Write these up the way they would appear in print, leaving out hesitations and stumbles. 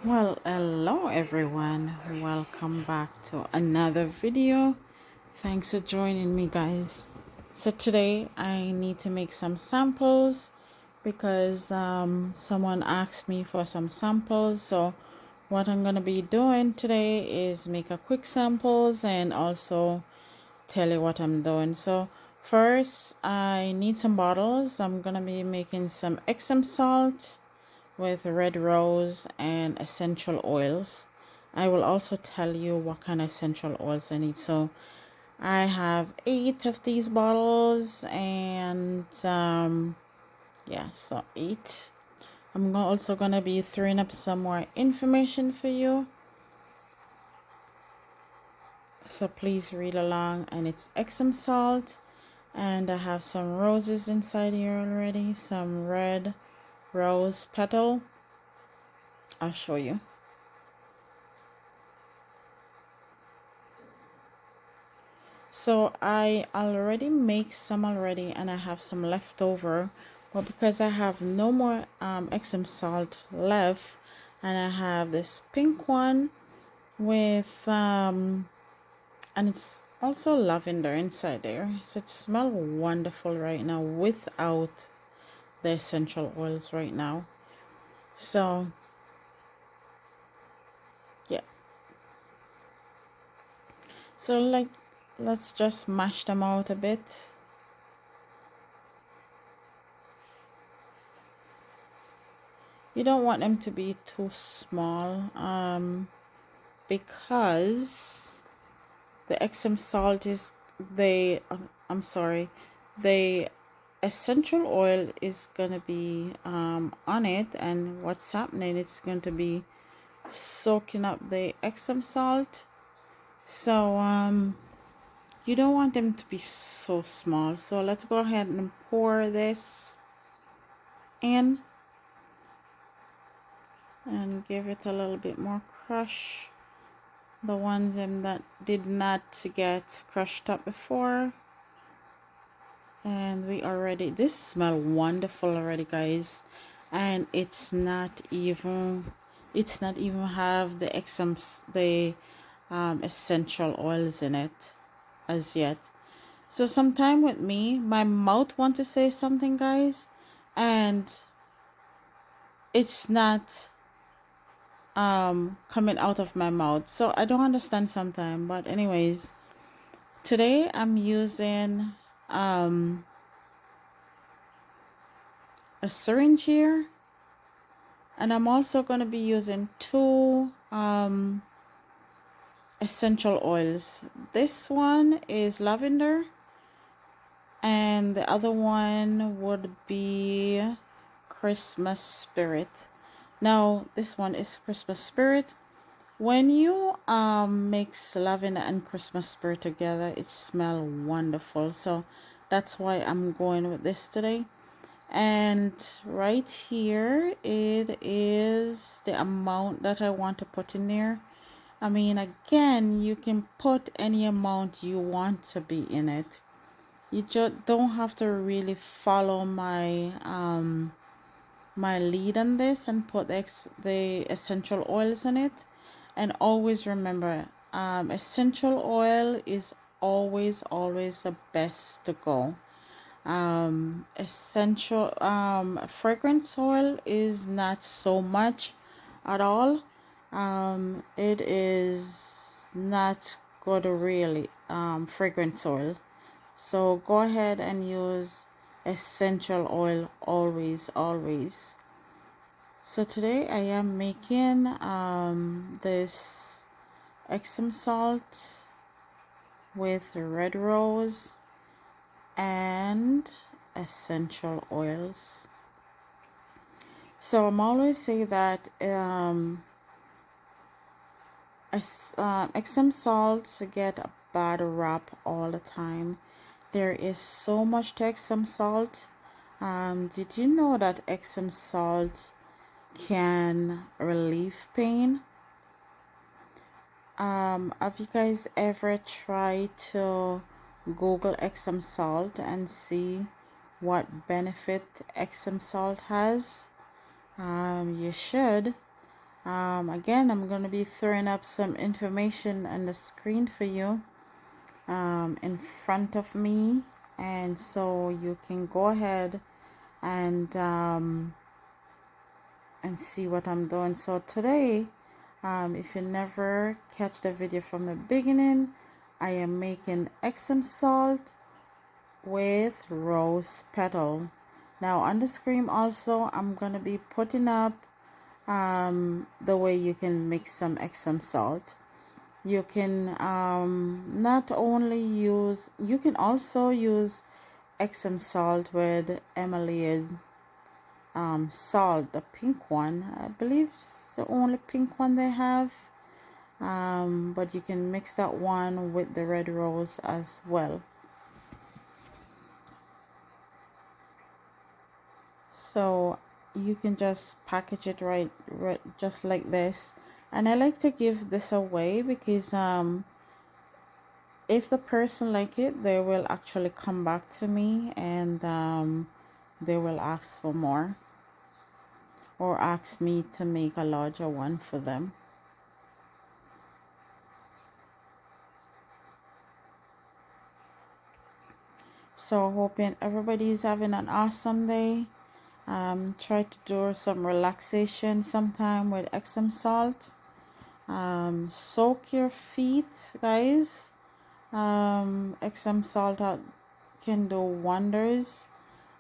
Well, hello everyone. Welcome back to another video. Thanks for joining me, guys. So today I need to make some samples because someone asked me for some samples. So what I'm going to be doing today is make a quick samples and also tell you what I'm doing. So first I need some bottles. I'm going to be making some Epsom salt with red rose and essential oils. I will also tell you what kind of essential oils I need. So I have 8 of these bottles and yeah, so 8. I'm also gonna be throwing up some more information for you, so please read along. And it's Epsom salt, and I have some roses inside here already, some red rose petal. I'll show you. So I already make some already, and I have some left over, but because I have no more Epsom salt left, and I have this pink one with and it's also lavender inside there, so it smells wonderful right now without the essential oils right now. So yeah, so like let's just mash them out a bit. You don't want them to be too small because the Epsom salt is I'm sorry, the essential oil is gonna be on it, and what's happening, it's going to be soaking up the Epsom salt. So you don't want them to be so small. So let's go ahead and pour this in and give it a little bit more crush. The ones that did not get crushed up before. And we already, this smell wonderful already, guys. And it's not even have the essential oils in it as yet. So sometime with me, my mouth want to say something, guys, and it's not coming out of my mouth. So I don't understand sometimes, but anyways, today I'm using a syringe here, and I'm also going to be using 2 essential oils. This one is lavender, and the other one would be Christmas spirit. Now this one is Christmas spirit. When you mix lavender and Christmas spirit together, it smells wonderful. So that's why I'm going with this today. And right here it is the amount that I want to put in there. I mean, again, you can put any amount you want to be in it. You just don't have to really follow my my lead on this and put the essential oils in it. And always remember, essential oil is always the best to go. Essential fragrance oil is not so much at all. It is not good really, fragrance oil. So go ahead and use essential oil always. So today I am making this Epsom salt with red rose and essential oils. So I'm always say that Epsom salts get a bad rap all the time. There is so much to Epsom salt. Did you know that Epsom salt can relieve pain? Have you guys ever tried to Google Epsom salt and see what benefit Epsom salt has? You should. Again, I'm going to be throwing up some information on the screen for you in front of me, and so you can go ahead and see what I'm doing. So today, if you never catch the video from the beginning, I am making Epsom salt with rose petal. Now on the screen also, I'm going to be putting up the way you can mix some Epsom salt. You can not only use, you can also use Epsom salt with Emily's salt, the pink one. I believe it's the only pink one they have. But you can mix that one with the red rose as well. So you can just package it right just like this. And I like to give this away because if the person like it, they will actually come back to me, and they will ask for more or ask me to make a larger one for them. So hoping everybody's having an awesome day. Try to do some relaxation sometime with Epsom salt. Soak your feet, guys. Epsom salt can do wonders.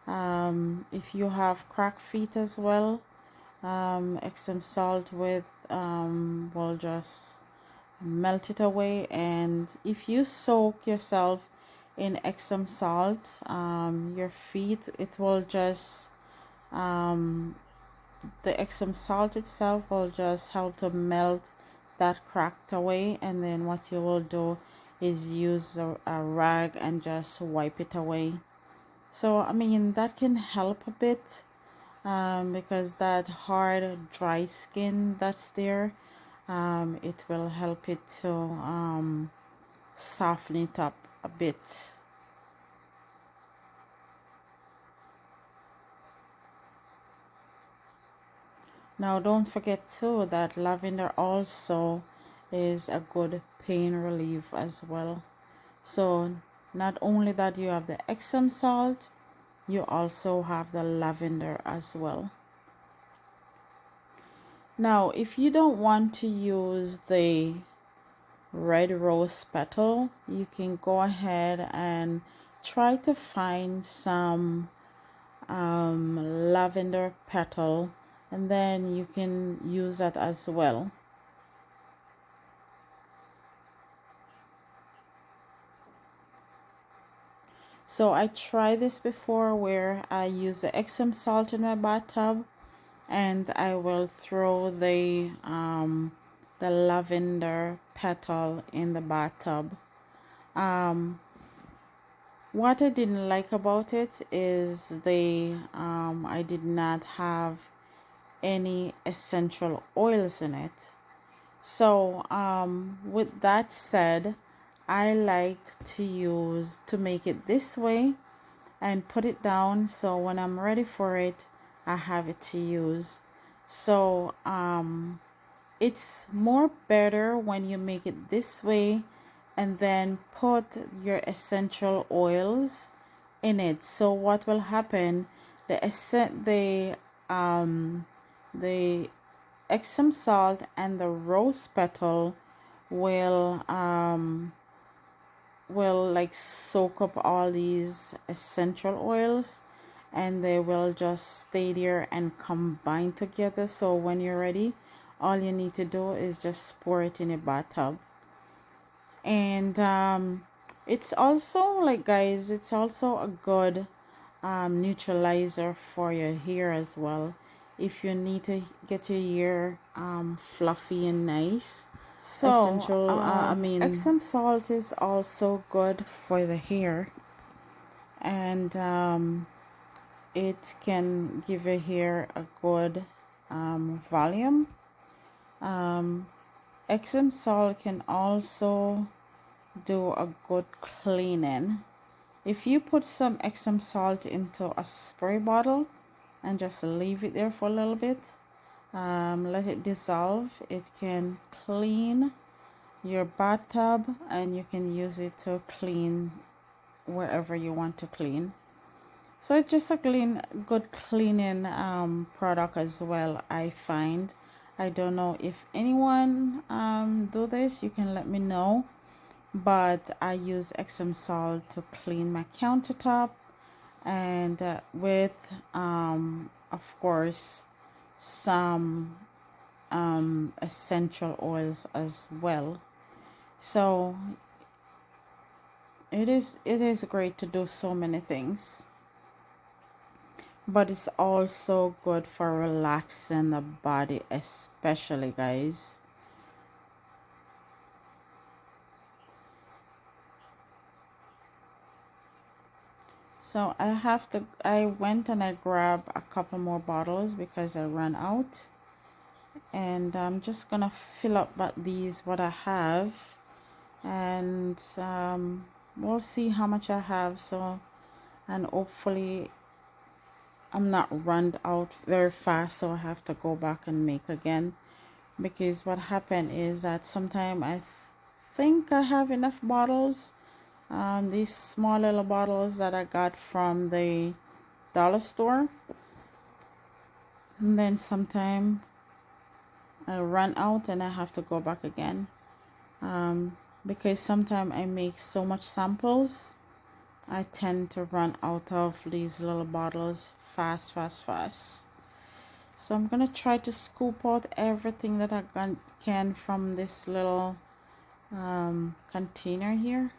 If you have cracked feet as well, Epsom salt with will just melt it away. And if you soak yourself in Epsom salt, your feet, it will just the Epsom salt itself will just help to melt that cracked away. And then what you will do is use a rag and just wipe it away. So I mean that can help a bit, because that hard dry skin that's there, it will help it to soften it up a bit. Now don't forget too that lavender also is a good pain relief as well. So not only that you have the Epsom salt, you also have the lavender as well. Now if you don't want to use the red rose petal, you can go ahead and try to find some lavender petal, and then you can use that as well. So I tried this before where I use the Epsom salt in my bathtub, and I will throw the lavender petal in the bathtub. What I didn't like about it is I did not have any essential oils in it. So with that said, I like to make it this way and put it down, so when I'm ready for it, I have it to use. So it's more better when you make it this way and then put your essential oils in it. So what will happen, the Epsom salt and the rose petal will like soak up all these essential oils, and they will just stay there and combine together. So when you're ready, all you need to do is just pour it in a bathtub. And it's also like, guys, it's also a good neutralizer for your hair as well, if you need to get your hair fluffy and nice. So Epsom salt is also good for the hair, and it can give your hair a good volume. Epsom salt can also do a good cleaning. If you put some Epsom salt into a spray bottle and just leave it there for a little bit, Let it dissolve. It can clean your bathtub, and you can use it to clean wherever you want to clean. So it's just a good cleaning product as well, I find. I don't know if anyone do this. You can let me know. But I use Epsom salt to clean my countertop, and with of course some essential oils as well. So it is great to do so many things, but it's also good for relaxing the body, especially, guys. So I went and I grabbed a couple more bottles because I ran out, and I'm just gonna fill up these what I have, and we'll see how much I have. So, and hopefully I'm not run out very fast, so I have to go back and make again, because what happened is that sometimes I think I have enough bottles, these small little bottles that I got from the dollar store, and then sometime I run out and I have to go back again, because sometimes I make so much samples, I tend to run out of these little bottles fast. So I'm gonna try to scoop out everything that I can from this little container here.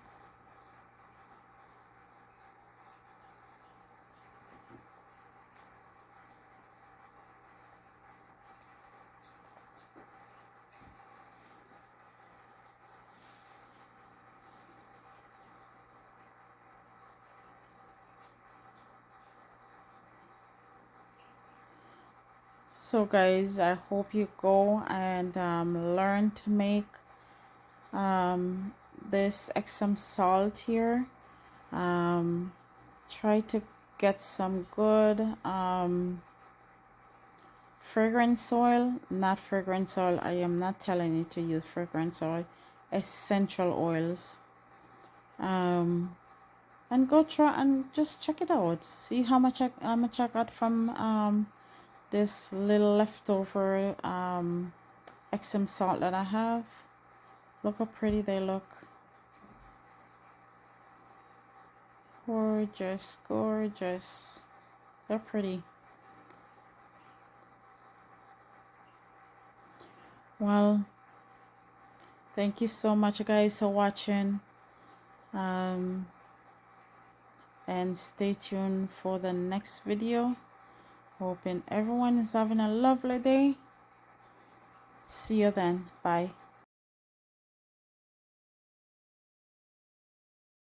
So guys, I hope you go and learn to make this Epsom salt here. Try to get some good fragrance oil, not fragrance oil. I am not telling you to use fragrance oil, essential oils. And go try and just check it out. See how much I got from this little leftover Epsom salt that I have. Look how pretty they look. Gorgeous. They're pretty. Well, thank you so much, guys, for watching. And stay tuned for the next video. Hoping everyone is having a lovely day. See you then. Bye.